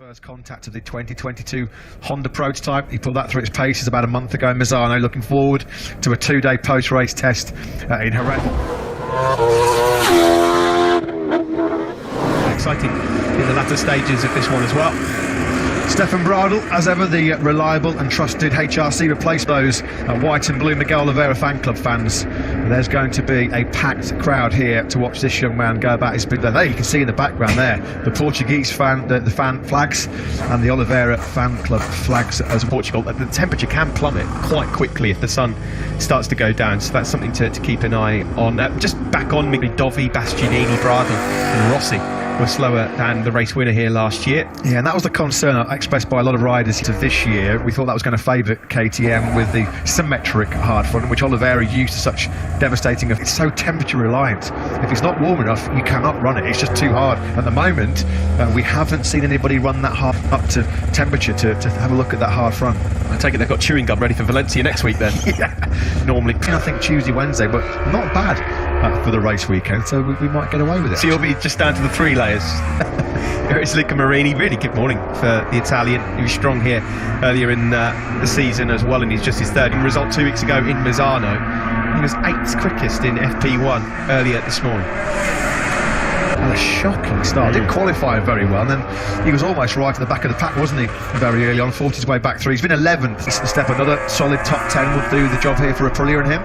First contact of the 2022 Honda prototype. He put that through its paces about a month ago in Misano. Looking forward to a two-day post-race test in Jerez. Exciting in the latter stages of this one as well. Stefan Bradl, as ever, the reliable and trusted HRC replaced those white and blue Miguel Oliveira fan club fans. There's going to be a packed crowd here to watch this young man go about his big. There you can see in the background there the Portuguese fan, the fan flags, and the Oliveira fan club flags as Portugal. The temperature can plummet quite quickly if the sun starts to go down, so that's something to keep an eye on. Just back on, maybe Dovi, Bastianini, Bradl and Rossi were slower than the race winner here last year. Yeah, and that was the concern expressed by a lot of riders of this year. We thought that was going to favour KTM with the symmetric hard front, which Oliveira used to such devastating. It's so temperature reliant. If it's not warm enough, you cannot run it. It's just too hard. At the moment, we haven't seen anybody run that hard up to temperature to have a look at that hard front. I take it they've got chewing gum ready for Valencia next week then. Yeah, normally I think Tuesday, Wednesday, but not bad for the race weekend, so we might get away with it. So you'll be just down to the 3 layers. Here is Luca Marini. Really good morning for the Italian. He was strong here earlier in the season as well, and he's just his third result 2 weeks ago in Misano. He was 8th quickest in FP1 earlier this morning. And a shocking start. Didn't qualify very well, and then he was almost right at the back of the pack, wasn't he, very early on, fought his way back through. He's been 11th. Step another solid top 10 would do the job here for Aprilia and him.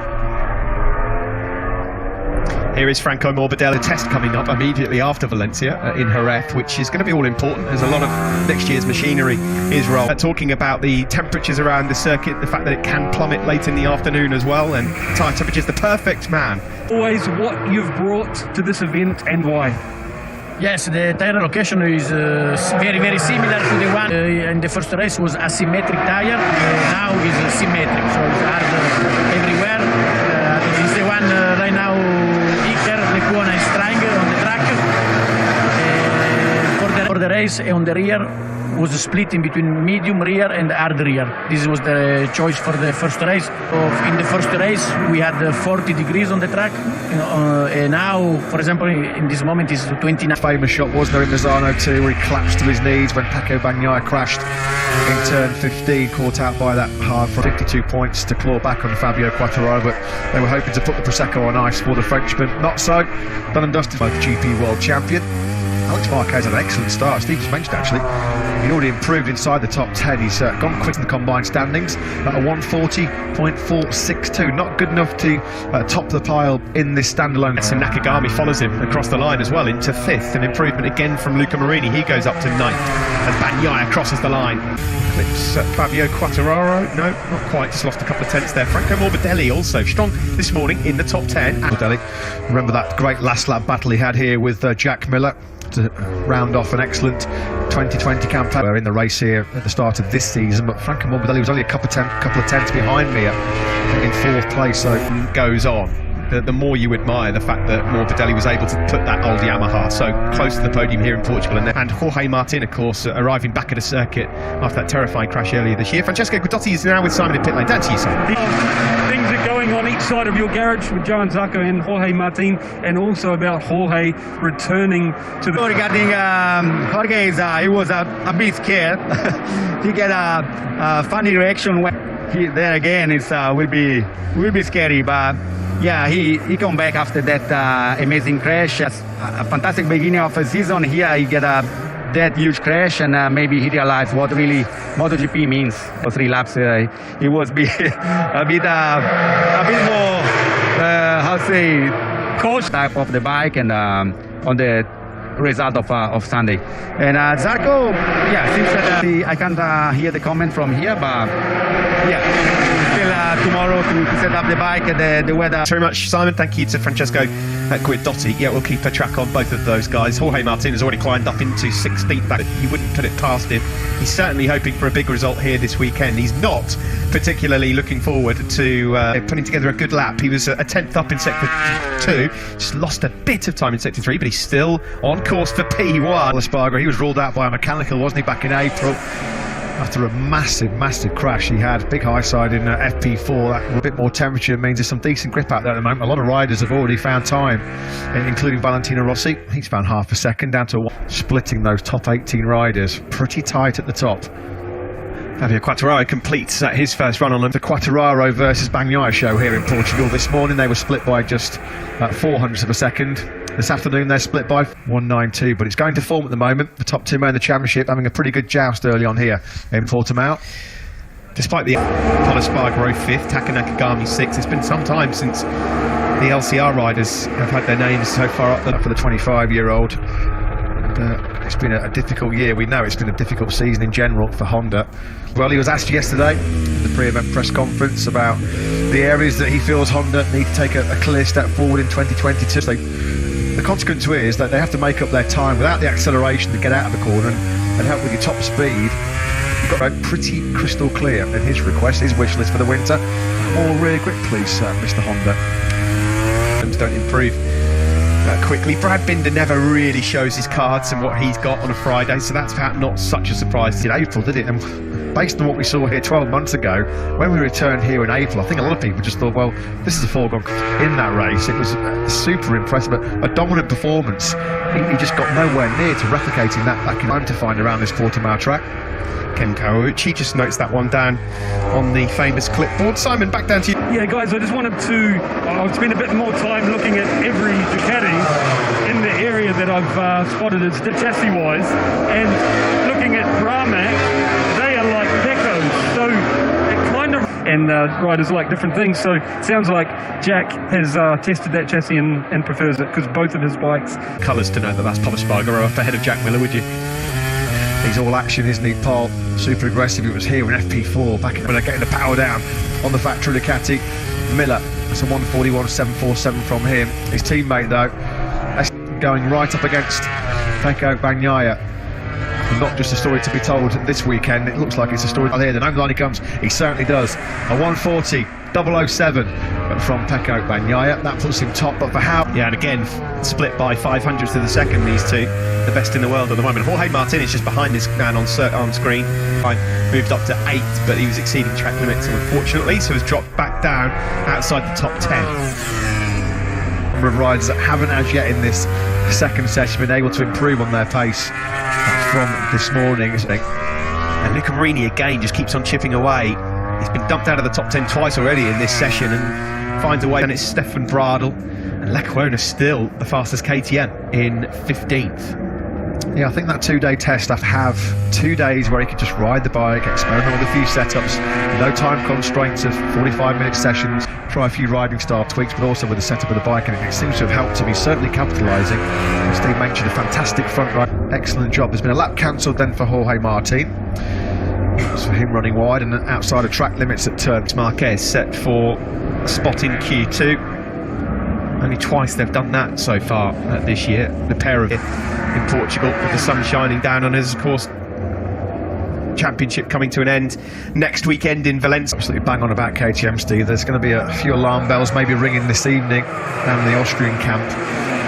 Here is Franco Morbidelli. The test coming up immediately after Valencia in Jerez, which is going to be all important as a lot of next year's machinery is rolled. Talking about the temperatures around the circuit, the fact that it can plummet late in the afternoon as well, and tyre temperatures, the perfect man. Always what you've brought to this event and why. Yes, the tire location is very similar to the one in the first race. Was asymmetric tire, now is symmetric, so it's hard everywhere. It's the one right now. Lecuona is trying on the track. For the race on the rear was split in between medium rear and hard rear. This was the choice for the first race. In the first race we had 40 degrees on the track, and now, for example, in this moment is 29. Famous shot was there in Misano too, where he collapsed to his knees when Paco Bagnaia crashed in turn 15, caught out by that hard for 52 points to claw back on Fabio Quartararo, but they were hoping to put the Prosecco on ice for the Frenchman. Not so. Done and dusted by the GP World Champion. Alex Marquez had an excellent start. Steve just mentioned actually he'd already improved inside the top 10. He's gone quick in the combined standings at a 140.462. Not good enough to top the pile in this standalone. And Nakagami follows him across the line as well into 5th. An improvement again from Luca Marini. He goes up to 9th as Bagnaia crosses the line. Clips Fabio Quartararo. No, not quite. Just lost a couple of tenths there. Franco Morbidelli also strong this morning in the top 10. Morbidelli, remember that great last lap battle he had here with Jack Miller to round off an excellent 2020 campaign. We're in the race here at the start of this season, but Franco Morbidelli was only a couple of tenths behind me in 4th place, so it goes on. The more you admire the fact that Morbidelli was able to put that old Yamaha so close to the podium here in Portugal, and Jorge Martin, of course, arriving back at a circuit after that terrifying crash earlier this year. Francesco Guidotti is now with Simon in pit lane. Down to you, Simon. Things are going on each side of your garage with Johan Zarco and Jorge Martin, and also about Jorge returning to the... Regarding Jorge, he was a bit scared. He get a funny reaction when there again. It will be scary, but yeah, he come back after that amazing crash. A fantastic beginning of the season. Here he get that huge crash, and maybe he realized what really MotoGP means. For 3 laps, he was a bit more how to say cautious type of the bike, and on the result of Sunday. And Zarco, yeah, seems that I can't hear the comment from here, but yeah, still tomorrow to set up the bike, the weather. Thanks very much, Simon. Thank you to Francesco Guidotti. Yeah, we'll keep a track on both of those guys. Jorge Martin has already climbed up into 16th, but you wouldn't put it past him. He's certainly hoping for a big result here this weekend. He's not particularly looking forward to putting together a good lap. He was a 10th up in sector 2, just lost a bit of time in sector 3, but he's still on course for P1. Espargaro, he was ruled out by a mechanical, wasn't he, back in April? after a massive crash he had. Big high side in FP4. That, a bit more temperature means there's some decent grip out there at the moment. A lot of riders have already found time, including Valentino Rossi. He's found half a second down to splitting those top 18 riders pretty tight at the top. Fabio Quartararo completes his first run on them. The Quartararo versus Bagnaia show here in Portugal this morning. They were split by just 0.04 of a second. This afternoon they're split by 1.92, but it's going to form at the moment. The top two men in the championship having a pretty good joust early on here in Portimao. Despite the Pol Espargaro 5th, Taka Nakagami 6th, it's been some time since the LCR riders have had their names so far up there. For the 25-year-old. It's been a difficult year. We know it's been a difficult season in general for Honda. Well, he was asked yesterday in the pre-event press conference about the areas that he feels Honda need to take a clear step forward in 2022. The consequence is that they have to make up their time without the acceleration to get out of the corner and help with your top speed. You've got that pretty crystal clear in his request, his wish list for the winter. More rear grip, please, Mr. Honda. Don't improve quickly. Brad Binder never really shows his cards and what he's got on a Friday, so that's perhaps not such a surprise. In April, did it? And based on what we saw here 12 months ago, when we returned here in April, I think a lot of people just thought, well, this is a foregone in that race. It was super impressive, a dominant performance. He just got nowhere near to replicating that time to find around this Portimao track. Ken Kawauchi just notes that one down on the famous clipboard. Simon, back down to you. Yeah, guys, I just wanted to spend a bit more time looking at every Ducati in the area that I've spotted as chassis-wise, and looking at Pramac, they are like Pecos, so it kind of... And riders like different things, so it sounds like Jack has tested that chassis and prefers it, because both of his bikes... Colours to know that that's Pol Espargaro up ahead of Jack Miller, would you? He's all action, isn't he, Paul? Super aggressive. He was here in FP4 back when they're getting the power down on the factory Ducati. Miller, it's a 141.747 from him. His teammate, though, that's going right up against Pecco Bagnaia. Not just a story to be told this weekend. It looks like it's a story here. The number line he comes. He certainly does. A 140.007 from Pecco Bagnaia. That puts him top, but for how? Yeah, and again, split by 500ths of the second, these two. The best in the world at the moment. Jorge Martin is just behind his man on screen. Moved up to 8th, but he was exceeding track limits, unfortunately, so has dropped back down outside the top 10. Number of riders that haven't as yet in this second session been able to improve on their pace from this morning. And Luca Marini again just keeps on chipping away. He's been dumped out of the top 10 twice already in this session and finds a way. And it's Stefan Bradl and Lecuona still the fastest KTM in 15th. Yeah, I think that 2-day test, I have 2 days where he could just ride the bike, experiment with a few setups, no time constraints of 45-minute sessions, try a few riding style tweaks, but also with the setup of the bike, and it seems to have helped him. He's certainly capitalising. As Steve mentioned, a fantastic front ride, excellent job. There's been a lap cancelled then for Jorge Martin. It's for him running wide and outside of track limits at turn. Marquez set for spot in Q2. Only twice they've done that so far this year. The pair of in Portugal with the sun shining down on us, of course. Championship coming to an end next weekend in Valencia. Absolutely bang on about KTM, Steve. There's going to be a few alarm bells maybe ringing this evening down in the Austrian camp.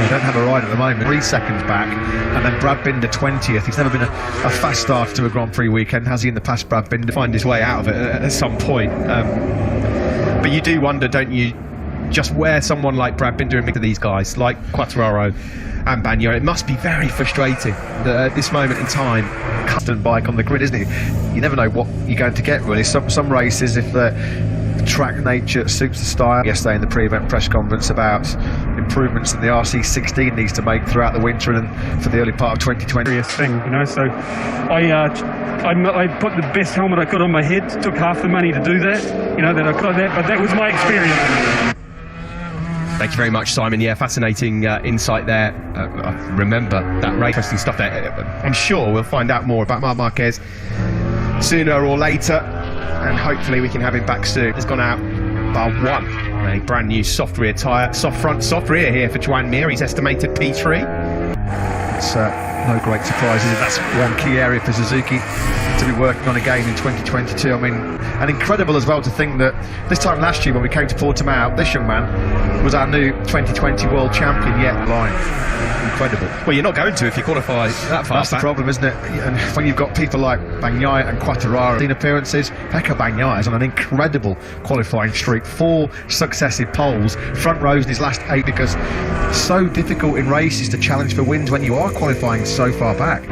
They don't have a ride at the moment. 3 seconds back, and then Brad Binder 20th. He's never been a fast starter to a Grand Prix weekend, has he? In the past, Brad Binder find his way out of it at some point. But you do wonder, don't you, just where someone like Brad Binder and these guys like Quartararo and Bagnaia, it must be very frustrating that at this moment in time, custom bike on the grid, isn't it? You never know what you're going to get, really. Some races, if the track nature suits the style. Yesterday in the pre-event press conference about improvements that the RC16 needs to make throughout the winter and for the early part of 2020. Thing, you know, so I put the best helmet I could on my head. Took half the money to do that, you know, that I could that, but that was my experience. Thank you very much, Simon. Yeah, fascinating insight there. I remember that race, interesting stuff there. I'm sure we'll find out more about Marc Marquez sooner or later, and hopefully we can have him back soon. Has gone out bar one. A brand new soft rear tyre, soft front, soft rear here for Joan Mir. He's estimated P3. It's no great surprise, is it? That's one key area for Suzuki to be working on again in 2022. I mean, And incredible as well to think that this time last year when we came to Portimao, this young man was our new 2020 world champion yet line. Incredible. Well, you're not going to if you qualify that far That's the back. problem, isn't it? And when you've got people like Bagnaia and Quartararo in appearances, Pecco Bagnaia is on an incredible qualifying streak. 4 successive poles, front rows in his last 8, because it's so difficult in races to challenge for wins when you are qualifying so far back.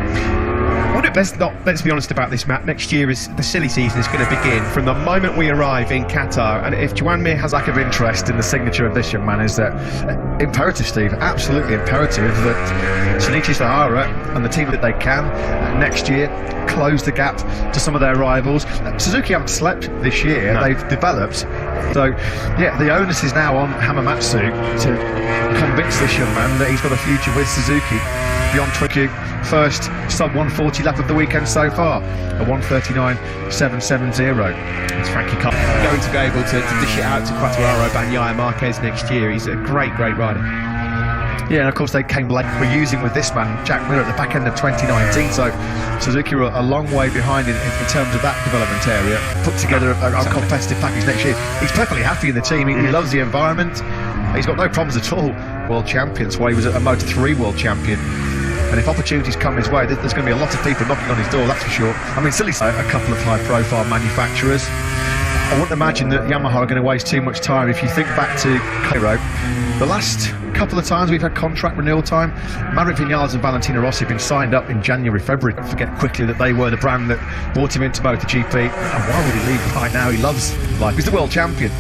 Let's be honest about this, Matt. Next year is the silly season is going to begin from the moment we arrive in Qatar. And if Joan Mir has lack of interest in the signature of this young man, is that imperative, Steve, absolutely imperative that Shinichi Sahara and the team that they can next year close the gap to some of their rivals. Suzuki haven't slept this year. No. They've developed. So, yeah, the onus is now on Hamamatsu to convince this young man that he's got a future with Suzuki. Beyond Tokyo, first sub 140 lap of the weekend so far, a 1:39.770. It's Frankie Cole going to be able to dish it out to Quartararo, Bagnaia, Marquez next year. He's a great rider. Yeah, and of course they came late. We're using with this man, Jack Miller, at the back end of 2019, so Suzuki were a long way behind in terms of that development area. Put together a competitive package next year. He's perfectly happy in the team. He loves the environment. He's got no problems at all. World champion, so he was a Moto3 world champion. And if opportunities come his way, there's going to be a lot of people knocking on his door, that's for sure. I mean, silly, a couple of high-profile manufacturers. I wouldn't imagine that Yamaha are going to waste too much time. If you think back to Cairo, the last couple of times we've had contract renewal time, Maverick Vinales and Valentino Rossi have been signed up in January, February. Don't forget quickly that they were the brand that brought him into MotoGP. And why would he leave right now? He loves life. He's the world champion.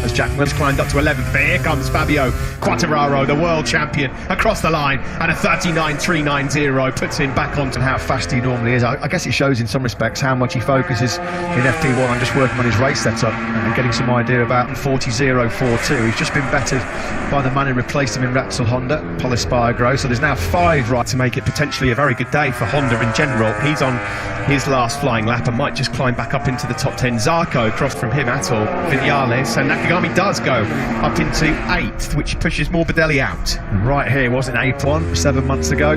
As Jack Miller's Climbed up to 11th. Here comes Fabio Quartararo, the world champion, across the line, and a 39.390 puts him back onto how fast he normally is. I guess it shows in some respects how much he focuses in FP1 on just working on his race setup and getting some idea about 40.042. He's just been bettered by the man who replaced him in Repsol Honda, Pol Espargaro. So there's now 5 right to make it potentially a very good day for Honda in general. He's on his last flying lap and might just climb back up into the top 10. Zarco across from him at all. Vinales, and Nakagami does go up into 8th, which pushes Morbidelli out. Right here, wasn't A1 7 months ago.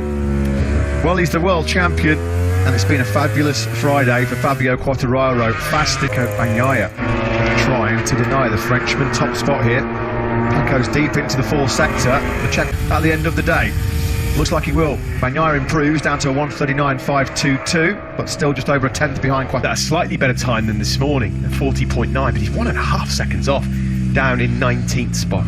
Well, he's the world champion, and it's been a fabulous Friday for Fabio Quartararo. Pecco Bagnaia trying to deny the Frenchman top spot here. That goes deep into the 4th sector. The check at the end of the day. Looks like he will. Bagnaia improves down to a 1:39.522, but still just over a 10th behind Quartararo. That's a slightly better time than this morning at 40.9, but he's 1.5 seconds off, down in 19th spot.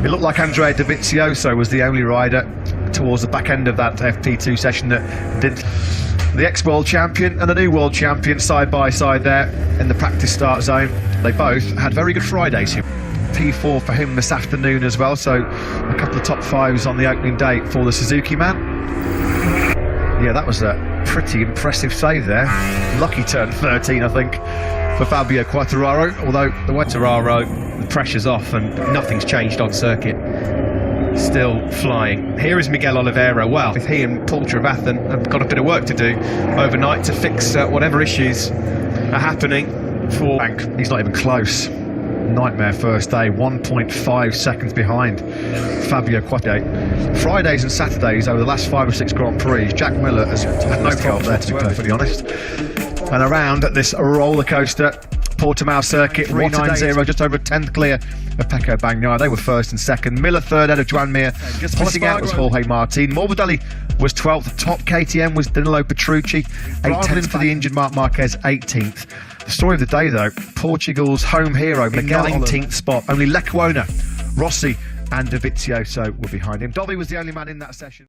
It looked like Andrea Dovizioso was the only rider towards the back end of that FP2 session that didn't. The ex-world champion and the new world champion side by side there in the practice start zone. They both had very good Fridays here. P4 for him this afternoon as well, so a couple of top 5s on the opening day for the Suzuki man. Yeah, that was a pretty impressive save there. Lucky turn 13, I think, for Fabio Quartararo, although the Quartararo, the pressure's off and nothing's changed on circuit. Still flying. Here is Miguel Oliveira. Well, with he and Paul Trevathan have got a bit of work to do overnight to fix whatever issues are happening for... He's not even close. Nightmare first day, 1.5 seconds behind Fabio Quartararo. Fridays and Saturdays over the last 5 or 6 Grand Prix, Jack Miller has had no problem there, to be perfectly honest. And around at this roller coaster Portimao circuit, 390, just over a 10th clear of Pecco Bagnaia. They were first and second. Miller third out of Joan Mir. Just missing out was Jorge Martin. Morbidelli was 12th. Top KTM was Danilo Petrucci. 8th for the injured Marc Marquez, 18th. The story of the day, though, Portugal's home hero, Miguel, 19th spot. Only Lecuona, Rossi and Dovizioso were behind him. Dobby was the only man in that session.